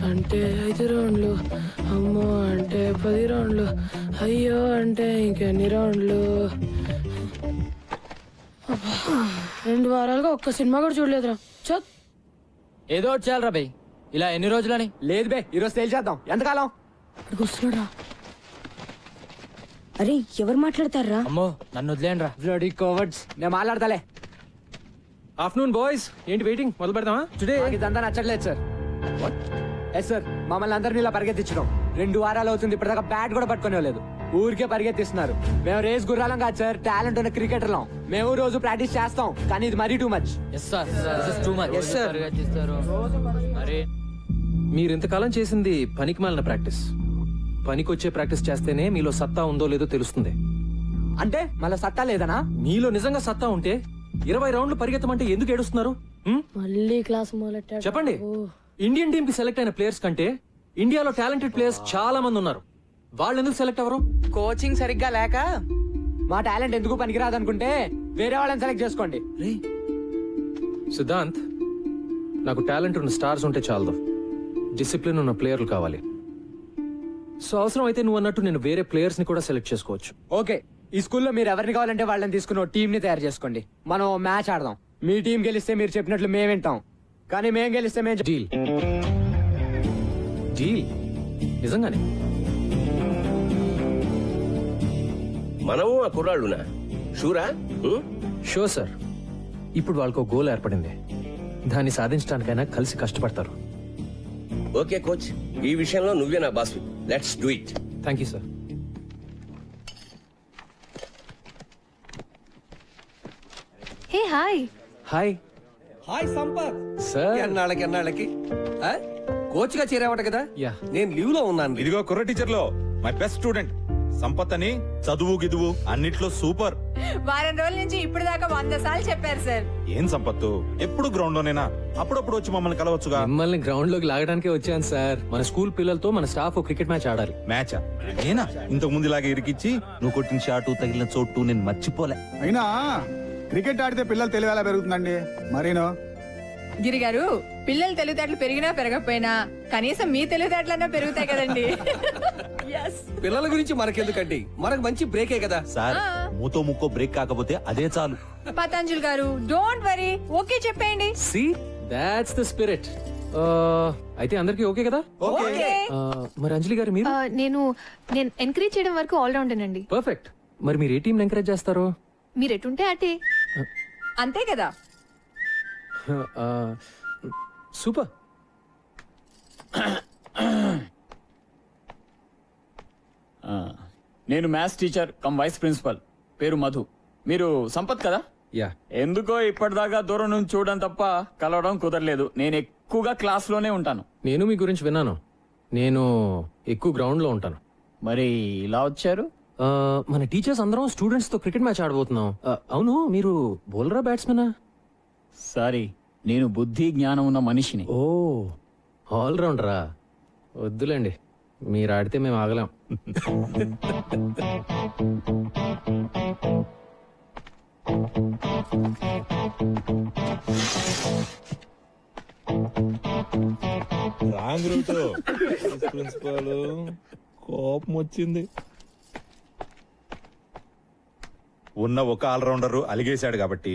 అంటే 5 రౌండ్లు, అమ్మో అంటే 10 రౌండ్లు, అయ్యో అంటే ఇంకెన్ని రౌండ్లు. 2 వారాలుగా ఒక్క సినిమా కూడా చూడలేదురా. చత్ ఏదో ఒకటి చేయాలరా బై. ఇలా ఎన్ని రోజులని? లేదు బే, ఈరోజు తేల్చేద్దాం. ఎంతకాలం? వస్తున్నాడా? అరే ఎవరు మాట్లాడతారా? అమ్మో నన్ను వదిలేండి రా. Bloody cowards. నేను మాట్లాడతాలే. ఆఫ్టర్నూన్ బాయ్స్, ఏంటి వెయిటింగ్? మొదలు పెడదామా? టుడే ఇదంతా నచ్చట్లేదు సార్. ఎస్ సార్, మమ్మల్ని అందరినీ ఇలా పరిగెత్తించడం 2 వారాలు అవుతుంది. ఇప్పటిదాకా బ్యాట్ కూడా పట్టుకునేలేదు. ఊరికే పరిగెత్తిస్తున్నారు. మేము రేస్ గుర్రాలం కాదు సార్, టాలెంట్ ఉన్న క్రికెటర్లం. మేము రోజు ప్రాక్టీస్ చేస్తాం, కానీ ఇది మరీ too much. Yes sir, this is too much. Yes, sir. మరి మీరు ఇంతకాలం చేసింది పనికి మాలిన ప్రాక్టీస్. పనికొచ్చే ప్రాక్టీస్ చేస్తేనే మీలో సత్తా ఉందో లేదో తెలుస్తుంది. అంటే మళ్ళీ సత్తా లేదనా? మీలో నిజంగా సత్తా ఉంటే 20 రౌండ్లు పరిగెత్తమంటే ఎందుకు ఏడుస్తున్నారు? మళ్ళీ క్లాస్ మొదలెట్టాడు. చెప్పండి. ఇండియన్ టీమ్ కి సెలెక్ట్ అయిన ప్లేయర్స్ కంటే ఇండియాలో టాలెంటెడ్ ప్లేయర్స్ చాలా మంది ఉన్నారు. వాళ్ళు ఎందుకు సెలెక్ట్ అవ్వరు? కోచింగ్ సరిగ్గా లేక. మా టాలెంట్ ఎందుకు పనికిరాదు అనుకుంటే వేరే వాళ్ళని సెలెక్ట్ చేసుకోండి. సిద్ధాంత్, నాకు టాలెంట్ ఉన్న స్టార్స్ ఉంటే చాలదు, డిసిప్లిన్ ఉన్న ప్లేయర్లు కావాలి. సో అవసరం అయితే నువ్వు అన్నట్టు నేను వేరే ప్లేయర్స్ ని కూడా సెలెక్ట్ చేసుకోవచ్చు. ఓకే, ఈ స్కూల్లో మీరు ఎవరిని కావాలంటే వాళ్ళని తీసుకుని టీం ని తయారు చేసుకోండి. మనం మ్యాచ్ ఆడదాం. మీ టీం గెలిస్తే మీరు చెప్పినట్లు మేము వింటాం, కానీ మేము గెలిస్తే మేము డీల్. డీల్ నిజంగానే. మనము ఆ కుర్రాళ్ళునా? షూరా? Sure sir. ఇప్పుడు వాళ్ళకు గోల్ ఏర్పడింది. దాన్ని సాధించడానికైనా కలిసి కష్టపడతారు. ఓకే కోచ్, ఈ విషయంలో నువ్వే నా boss. Let's do it. Thank you sir. Hey hi. Hi. Hi Sampath. Sir ఎన్నాళ్ళకి కోచ్ గా చేరావట కదా? యా. నేను లీవ్ లో ఉన్నాను. ఇదిగో కుర్ర టీచర్ లో మై బెస్ట్ స్టూడెంట్ సంపత్ అని. చదువు గిదువు అన్నిట్లో సూపర్. వారం రోజుల నుంచి ఇప్పుడు దాకా 100 సార్లు చెప్పారు సార్. ఏం సంపత్తు, ఎప్పుడు గ్రౌండ్ లోనేనా? అప్పుడప్పుడు వచ్చి మమ్మల్ని కలవచ్చుగా. మిమ్మల్ని గ్రౌండ్ లోకి లాగడానికే వచ్చాను సార్. మన స్కూల్ పిల్లలతో మన స్టాఫ్ క్రికెట్ మ్యాచ్ ఆడాలి. మ్యాచా? నేనా? ఇంతకు ముందు ఇలాగే ఇరికిచ్చి నువ్వు కొట్టిన షాటు తగిలిన చోటు నేను మర్చిపోలే. అయినా క్రికెట్ ఆడితే పిల్లలు తెలివి ఎలా పెరుగుతుందండి? మరీనో గిరి గారు, పిల్లలు తెలివితేటలు పెరిగినా పెరగకపోయినా కనీసం మీ తెలివితేటలన్నా పెరుగుతాయి కదండి. పిల్లల గురించి మనకెందుకండి, మనకు మంచి బ్రేకే కదా సార్. మూతో ముక్కో బ్రేక్ కాకపోతే అదే చాలు. పతంజలి గారు, డోంట్ వరీ, ఓకే చెప్పేయండి. See, that's the spirit. అయితే అందరికి ఓకే కదా? మరి అంజలి గారు మీరు? నేను ఎంకరేజ్ చేయడం వరకు ఆల్ రౌండర్ అండి. పర్ఫెక్ట్. మరి మీరు ఏ టీం ఎంకరేజ్ చేస్తారు? మీరు ఎటుంటే అటే. అంతే కదా. సూపర్. నేను maths teacher cum vice principal, పేరు మధు. మీరు సంపత్ కదా? యా. ఎందుకో ఇప్పటిదాకా దూరం నుంచి చూడడం తప్ప కలవడం కుదరలేదు. నేను ఎక్కువగా క్లాస్ లోనే ఉంటాను. నేను మీ గురించి విన్నాను. నేను ఎక్కువ గ్రౌండ్ లో ఉంటాను. మరి ఇలా వచ్చారు? మన టీచర్స్ అందరం స్టూడెంట్స్ తో క్రికెట్ మ్యాచ్ ఆడబోతున్నాం. అవును, మీరు బౌలరా బ్యాట్స్మెనా? సారీ, నేను బుద్ధి జ్ఞానం ఉన్న మనిషిని. ఓ, ఆల్ రౌండరా? వద్దులేండి, మీరు ఆడితే మేము ఆగలేం. Wrong route. ప్రిన్సిపాల్ కోపం వచ్చింది. ఉన్న ఒక ఆల్రౌండర్ అలిగేశాడు కాబట్టి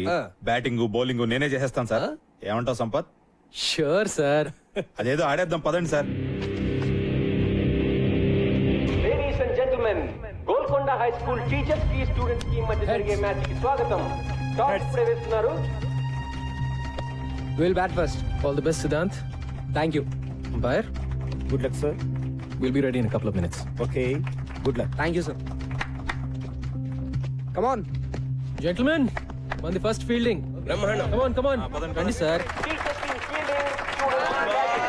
బ్యాటింగ్ బౌలింగ్ నేనే చేసేస్తాను సార్. ఏమంటావు సంపత్? Sure sir. అదేదో ఆడేద్దాం పదండి sir. Ladies and gentlemen, Golconda high school teachers కి స్టూడెంట్స్ కి మధ్య జరిగే మ్యాచ్ కి స్వాగతం. టాస్ ప్రవేశిస్తున్నారు. Will bat first. All the best Siddhant. Thank you. Umpire, good luck sir. Will be ready in couple of minutes. Okay, good luck. Thank you sir. Come on gentlemen, on the first fielding. బ్రహ్మాండం. Come on. రండి sir. Teachers team fielding, students batting.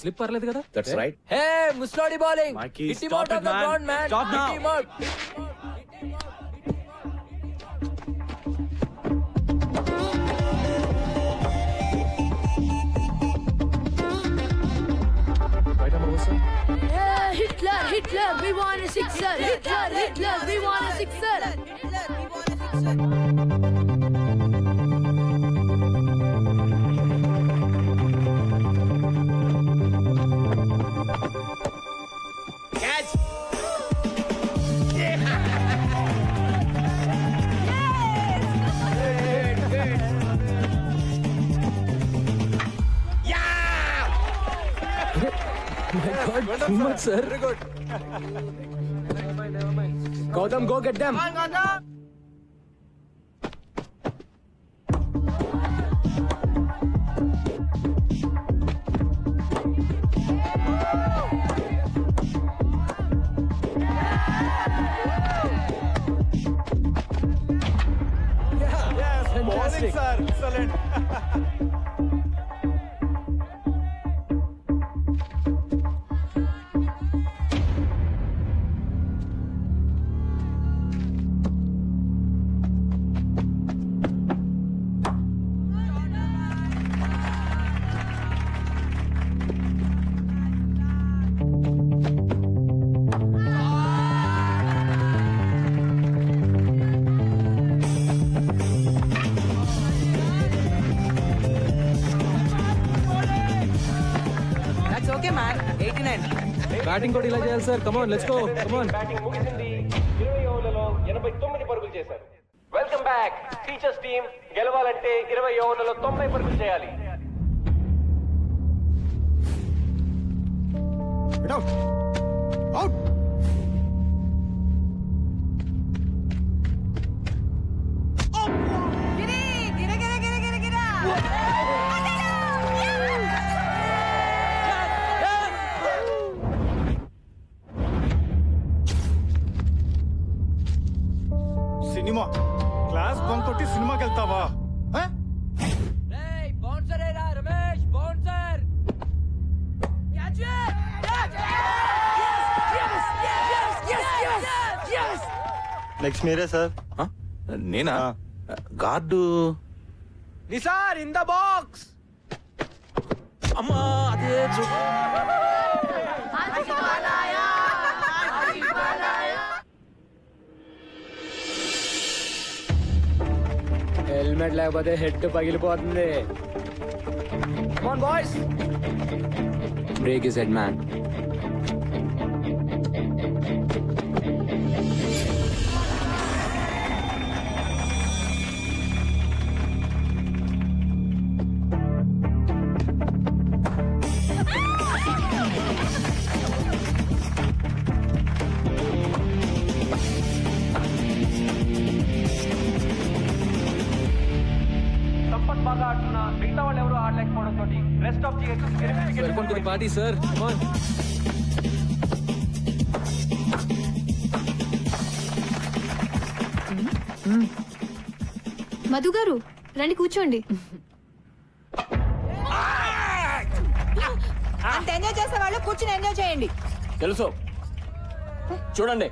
Slip పర్లేదు కదా? That's right. హే ముస్లోడి bowling. Mikey, Hit him stop out of it, the man. ground, man. Stop now. Hit him out. Right arm over, sir. Yeah, Hitler, Hitler, we want a sixer. Hitler, Hitler, we want a sixer. Too much, sir. Gautam, go get them. Fantastic. Sir, excellent. Batting కూడా ఇలా చేయాలి sir. Come on let's go. Come on. Batting ముగిసింది. 20 ఓవర్లలో 89 పరుగులు చేశారు. Welcome back. Teachers team గెలవాలంటే 20 ఓవర్లలో 90 పరుగులు చేయాలి. అవుట్. సినిమా క్లాస్ బంక్ కొట్టి సినిమాకి వెళ్తావా? బౌన్సర్ ఏరా రమేష్, బౌన్సర్. నెక్స్ట్ మీరే సార్. నేనా? Guard. Nisar in the box. అమ్మా అదే హెల్మెట్ లేకపోతే హెడ్ పగిలిపోతుంది. Come on, boys. Break his head, man. Sampath బాగా ఆడుతున్నా, మిగతా వాళ్ళు ఎవరు ఆడలేకపోవడంతో rest of the welcome to the party sir. Come on. Madhu గారు రండి కూర్చోండి. అంత ఎంజాయ్ చేసే వాళ్ళు కూర్చుని ఎంజాయ్ చేయండి. తెలుసు, చూడండి.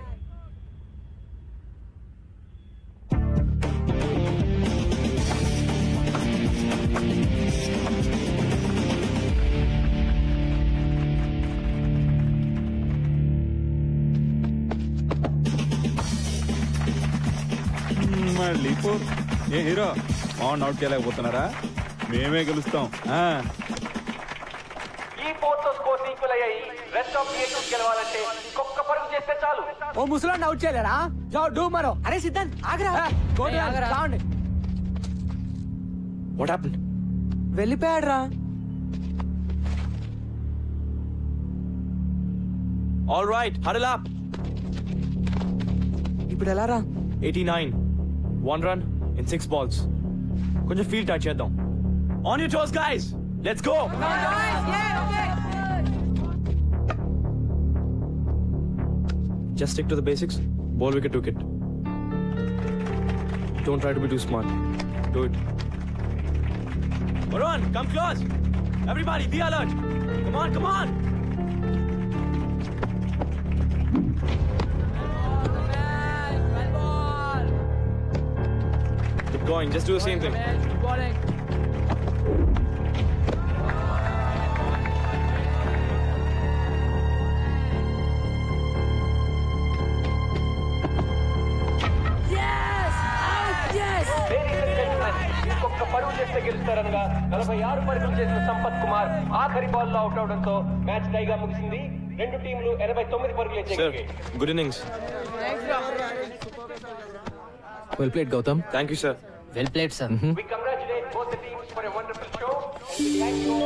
మళ్ళీ ఏ హీరో ఆన్ అవుట్ చేయలేకపోతున్నారా? మేమే గెలుస్తాం. ఈ పోర్తో స్కోర్స్ ఈక్వల్ అయ్యాయి. రెస్ట్ ఆఫ్ ది గెలవాలంటే ఇంకొక పరుగు చేస్తే చాలు. ఓ ముసలాన్ని అవుట్ చేయలేరా? జావ్ డూ మరో. అరే సిద్ధాంత్ ఆగరా. సౌండ్. What happened? వెళ్ళిపోయాడు రా. All right, huddle up. ఇప్పుడు ఎలా రా? 89, 1 run in 6 balls. కొంచెం ఫీల్డ్ టచ్ చేద్దాం. On your toes guys, let's go. Just stick to the basics. Ball wicket to wicket. Don't try to be too smart. Do it. Varun, come close. Everybody, be alert. Come on, come on. Keep going. Just do the same thing. ఇంకొక పరుగు చేస్తే గెలుస్తారనగా 46 పరుగులు చేసిన సంపత్ కుమార్ ఆఖరి ball లో out అవడంతో match టైగా ముగిసింది. రెండు టీంలు 89 పరుగులు Sir, good innings. Well played, Gautam. Thank you, sir. Well played sir. We congratulate both the teams for a wonderful show. We thank you.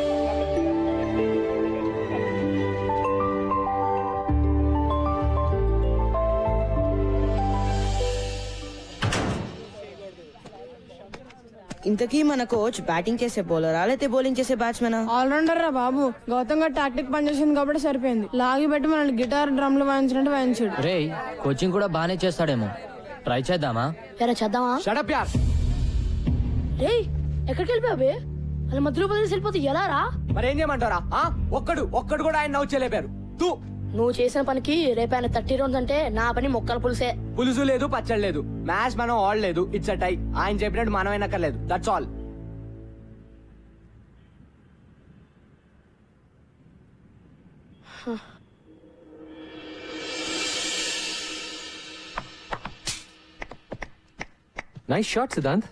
ఇంతకీ మన కోచ్ బ్యాటింగ్ చేసే బౌలరా లేకపోతే బౌలింగ్ చేసే బ్యాట్స్మెనా? ఆల్రౌండర్ రా బాబు. గౌతమ్ గారు టాక్టిక్ పనిచేసింది కాబట్టి సరిపోయింది. లాగి పెట్టి మనల్ని గిటార్ డ్రమ్లు వాయించినట్టు వాయించాడు. రే కోచింగ్ కూడా బానే చేస్తాడేమో. ట్రై చేద్దామా? ఎరా చేద్దామా? షడప్ యార్. రే ఎక్కడికి వెళ్ళిపోయావే? అలా మధ్యలో వదిలేసి వెళ్ళిపోతే ఎలా రా? మరేం చేయమంటారా? ఒక్కడు కూడా ఆయన నవ్వు చేయలేపారు. తూ నువ్వు చేసిన పనికి రేపైన 30 రౌండ్స్ అంటే నా పని మొక్కల పులుసే. పులుసు లేదు, పచ్చడి లేదు. మ్యాచ్ మనం ఆడలేదు. It's a tie. ఆయన చెప్పినట్టు మనం అయినక్కర్లేదు. That's all. Nice shot Siddhant.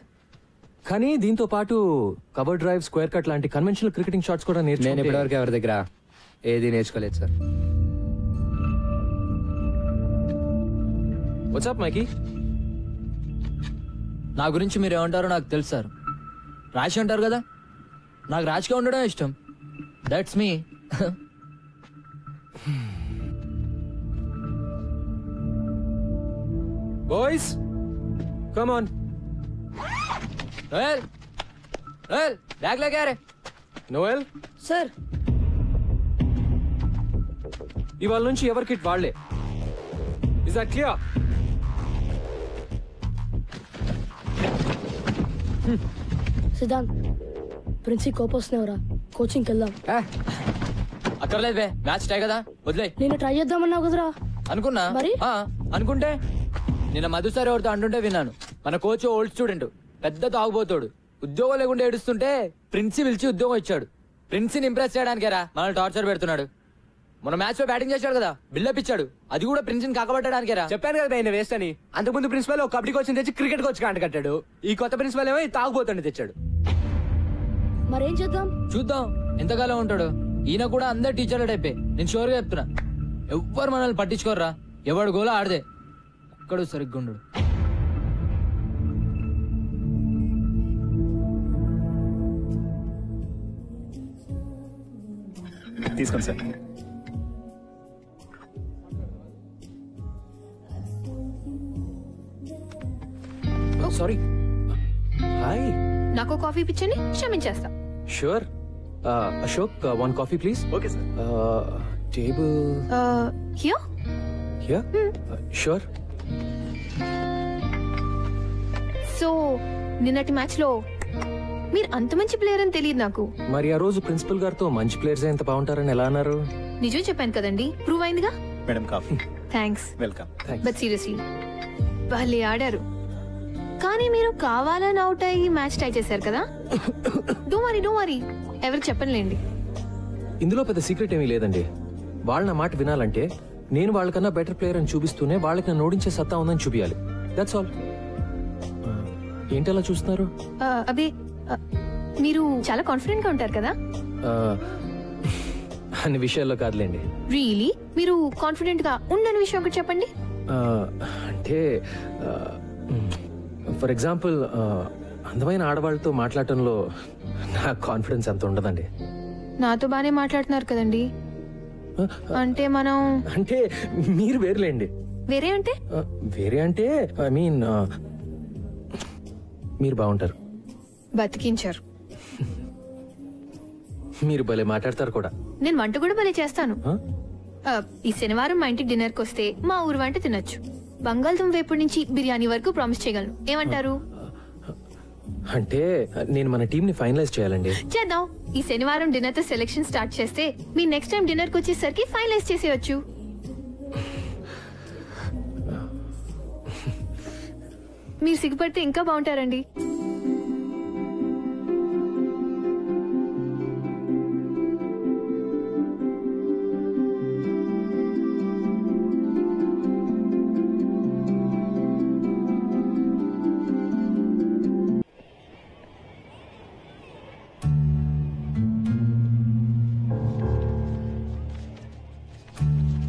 కానీ దీంతో పాటు కవర్ డ్రైవ్, స్క్వేర్ కట్ లాంటి కన్వెన్షనల్ క్రికెటింగ్ షాట్స్ కూడా నేను నేర్చుకుంటే ఇప్పటివరకు ఎవరి దగ్గర ఏది నేర్చుకోలేదు సార్. వాట్సాప్ మైకీ? నా గురించి మీరు ఏమంటారో నాకు తెలుసు సార్. రాశి అంటారు కదా, నాకు రాశిగా ఉండడం ఇష్టం. That's me. Boys come on. Noel Noel bag లేకే రే. నోయల్ సార్ ఇవాళ నుంచి ఎవరి కిట్ వాళ్లే. Is that clear? Siddhant principal కోపం వస్తున్నావురా, కోచింగ్కి వెళ్దాం. అక్కర్లేదు బే, మ్యాచ్ టై కదా, వదిలే. నేను ట్రై చేద్దామన్నావు కదరా. అనుకున్నా మరి? అనుకుంటే నిన్న మధు సార్ ఎవరితో అంటుంటే విన్నాను. మన కోచ్ ఓల్డ్ స్టూడెంట్, పెద్ద తాగుబోతాడు. ఉద్యోగం లేకుండా ఏడుస్తుంటే ప్రిన్సి పిలిచి ఉద్యోగం ఇచ్చాడు. ప్రిన్సిని ఇంప్రెస్ చేయడానికేరా మనల్ని టార్చర్ పెడుతున్నాడు. మన మ్యాచ్ లో బ్యాటింగ్ చేశాడు కదా, బిల్డప్ ఇచ్చాడు. అది కూడా ప్రిన్సిని కాకబట్టడానికేరా. చెప్పాను కదా ఆయన వేస్ట్ అని. అంతకుముందు ప్రిన్సిపల్ ఒక కబడ్డీ కోచ్ తెచ్చి క్రికెట్ కోచ్ కాంట కట్టాడు. ఈ కొత్త ప్రిన్సిపల్ ఏమో తాగుబోతుండే తెచ్చాడు. మరేం చేద్దాం? చూద్దాం ఎంతకాలం ఉంటాడు. ఈయన కూడా అందరు టీచర్ల టైపే. నేను షోర్ గా చెప్తున్నా, ఎవ్వరు మనల్ని పట్టించుకోర్రా. ఎవడు గోలా ఆడదే, ఒక్కడు సరిగ్గా ఉండడు. తీసుకోండి సార్. సారీ. హాయ్. నాకు కాఫీ పిచ్చని క్షమించేస్తా. Sure. Ashok, one coffee please. Okay sir. Table here. Here. Sure. So నిన్నటి మ్యాచ్ లో మీరు అంత మంచి ప్లేయర్ అని తెలియదు నాకు. మరి ఆ రోజు ప్రిన్సిపల్ గారితో మంచి ప్లేయర్స్ ఎంత బాగుంటారని ఎలా అన్నారు? నిజం చెప్పాను కదండి, ప్రూవ్ అయిందిగా. Madam coffee. Thanks. Welcome. But seriously వాళ్ళే ఆడారు. కానీ మీరు కావాలని అవుట్ అయ్యి మ్యాచ్ టై చేశారు కదా. డోంట్ వరీ ఎవరికి చెప్పనులేండి. ఇందులో పెద్ద సీక్రెట్ ఏమీ లేదండి. వాళ్ళ నా మాట వినాలంటే నేను వాళ్ళకన్నా బెటర్ ప్లేయర్ అని చూపిస్తూనే వాళ్ళకి నన్ను ఓడించే సత్తా ఉందని చూపించాలి. That's all. ఏంటి అలా చూస్తున్నారు? అదే మీరు చాలా కాన్ఫిడెంట్ గా ఉంటారు కదా. అన్ని విషయాల్లో కాదులేండి. రియలీ మీరు కాన్ఫిడెంట్ గా ఉండని విషయం ఒకటి చెప్పండి. అంటే ఫర్ ఎగ్జాంపుల్ అందమైన ఆడవాళ్ళతో మాట్లాడటంలో నా కాన్ఫిడెన్స్ అంత ఉండదండి. నాతో బానే మాట్లాడుతున్నారు కదండి. అంటే మనం అంటే మీరు వేరులేండి. వేరే అంటే? వేరే అంటే ఐ మీన్ మీరు బాగుంటారు. బతికించారు. మీరు భలే మాట్లాడతారు కూడా. నేను వంట కూడా భలే చేస్తాను. ఈ శనివారం మా ఇంటికి డిన్నర్ కి వస్తే మా ఊరు వంట తినొచ్చు. బంగాళదుంప వేపుడు నుంచి బిర్యానీ వరకు ప్రామిస్ చేయగలను. ఏమంటారు? అంటే నేను మన టీం ని ఫైనలైజ్ చేయాలండి. చేద్దాం. ఈ శనివారం డిన్నర్ తో సెలెక్షన్ స్టార్ట్ చేస్తే మీ నెక్స్ట్ టైం డిన్నర్ కి వచ్చేసరికి ఫైనలైజ్ చేసేయచ్చు. మీరు సిగ్గుపడితే ఇంకా బాగుంటారండి.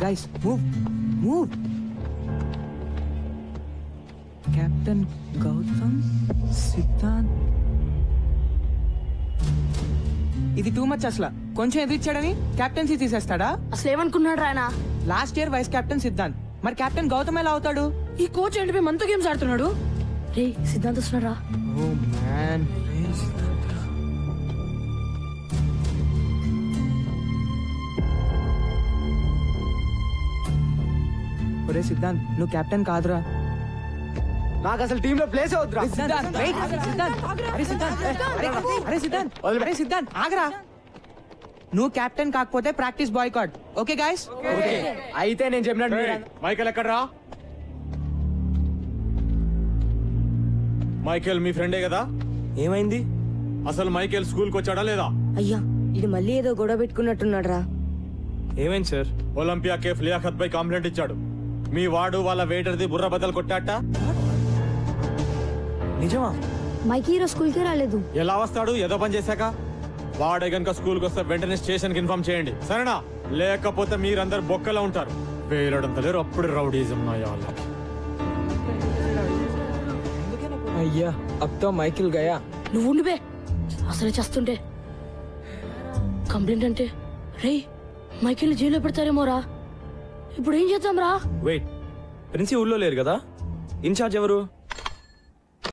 Guys, move. Captain Gautam Siddhant. ఇది టూ మచ్ అసలు. కొంచెం ఎదిరిచ్చాడని కెప్టెన్సీ తీసేస్తాడా? అసలు ఏమనుకున్నాడు ఆయన? Last year vice captain Siddhant, మరి కెప్టెన్ గౌతమ్ ఎలా అవుతాడు? ఈ కోచ్ ఏంటి మనతో గేమ్స్ ఆడుతున్నాడు? రే సిద్ధాంత్ వస్తున్నారా? Oh man. ఒరే సిద్ధాంత్, నువ్వు కెప్టెన్ కాదురా. నాకు అసలు టీమ్ లో ప్లేస్ అవుతురా. అరే సిద్ధాంత్ ఆగరా. నువ్వు కెప్టెన్ కాకపోతే ప్రాక్టీస్ బాయ్కాట్. Okay guys? అయితే నేను చెప్పినట్టు మైకేల్ ఎక్కడ్రా? మైకేల్ మీ ఫ్రెండే కదా? ఏమైంది? అసలు మైకేల్ స్కూల్ కి వచ్చాడా లేదా? అయ్యా ఇది మళ్ళీ ఏదో గొడవ పెట్టుకున్నట్టున్నాడు రా. ఏమైంది సార్? ఒలింపియా కేఫ్ లియాఖత్ పై కంప్లైంట్ ఇచ్చాడు. మీ వాడు వాళ్ళ వెయిటర్ది బుర్ర బద్దలు కొట్టాట. నిజమా? మైకి ఈరోజు స్కూల్ కి రాలేదు. ఎలా వస్తాడు? ఏదో పని చేశాక. వాడే గనుక స్కూల్ కి వస్తే వెంటనే స్టేషన్ కి ఇన్ఫార్మ్ చేయండి, సరేనా? లేకపోతే మీరందరు బొక్కలో ఉంటారు. వేలడంత లేరు, అప్పుడు రౌడీజం నా వాళ్ళకి. అయ్యా అబ్ తో మైకిల్ గయా. నువ్వు ఉండిపే, అసలే చేస్తుంటే కంప్లైంట్ అంటే రే మైకిల్ జైల్లో పెడతారేమోరా. ఇప్పుడు ఏం చేద్దాం రా? వెయిట్, ప్రిన్సి ఊళ్ళో లేరు కదా? ఇన్ఛార్జ్ ఎవరు?